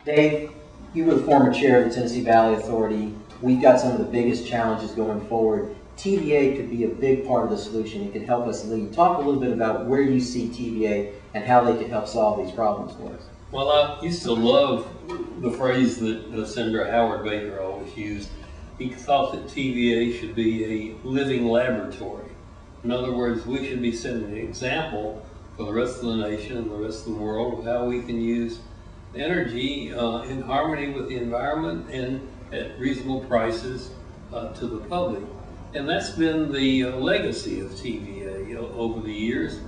Dave, you were the former chair of the Tennessee Valley Authority. We've got some of the biggest challenges going forward. TVA could be a big part of the solution. It could help us lead. Talk a little bit about where you see TVA and how they could help solve these problems for us. Well, I used to love the phrase that Senator Howard Baker always used. He thought that TVA should be a living laboratory. In other words, we should be setting an example for the rest of the nation and the rest of the world of how we can use energy in harmony with the environment and at reasonable prices to the public. And that's been the legacy of TVA over the years,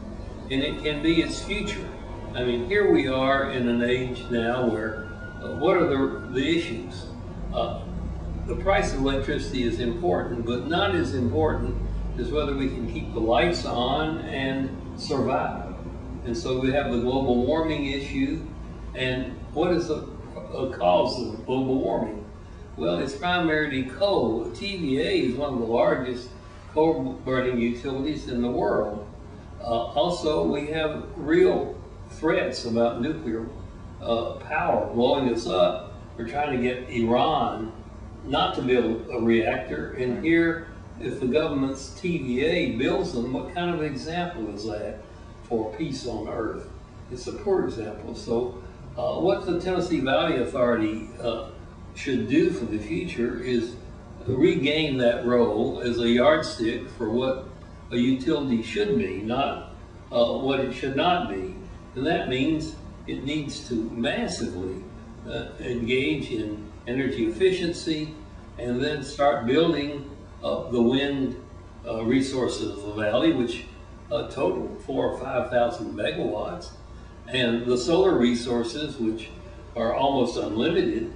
and it can be its future. I mean, here we are in an age now where what are the issues? The price of electricity is important, but not as important as whether we can keep the lights on and survive. And so we have the global warming issue. And what is the cause of global warming? Well, it's primarily coal. TVA is one of the largest coal-burning utilities in the world. Also, we have real threats about nuclear power blowing us up. We're trying to get Iran not to build a reactor, and here, if the government's TVA builds them, what kind of example is that for peace on earth? It's a poor example. So what the Tennessee Valley Authority should do for the future is regain that role as a yardstick for what a utility should be, not what it should not be. And that means it needs to massively engage in energy efficiency and then start building up the wind resources of the valley, which total 4,000 or 5,000 megawatts, and the solar resources, which are almost unlimited,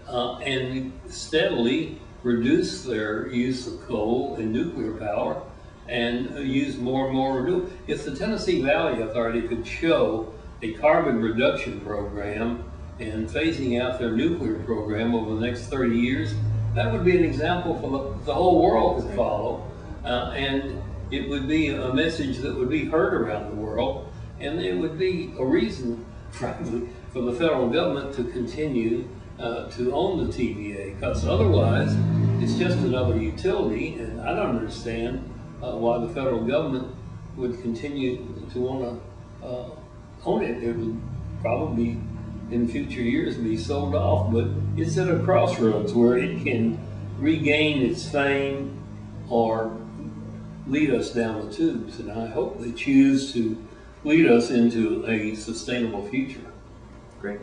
and steadily reduce their use of coal and nuclear power and use more and more renewable. If the Tennessee Valley Authority could show a carbon reduction program and phasing out their nuclear program over the next 30 years, that would be an example for the whole world to follow. And it would be a message that would be heard around the world, and it would be a reason, frankly, for the federal government to continue to own the TVA, because otherwise it's just another utility, and I don't understand why the federal government would continue to want to own it. It would probably in future years be sold off, but it's at a crossroads where it can regain its fame or lead us down the tubes, and I hope they choose to lead us into a sustainable future. Great.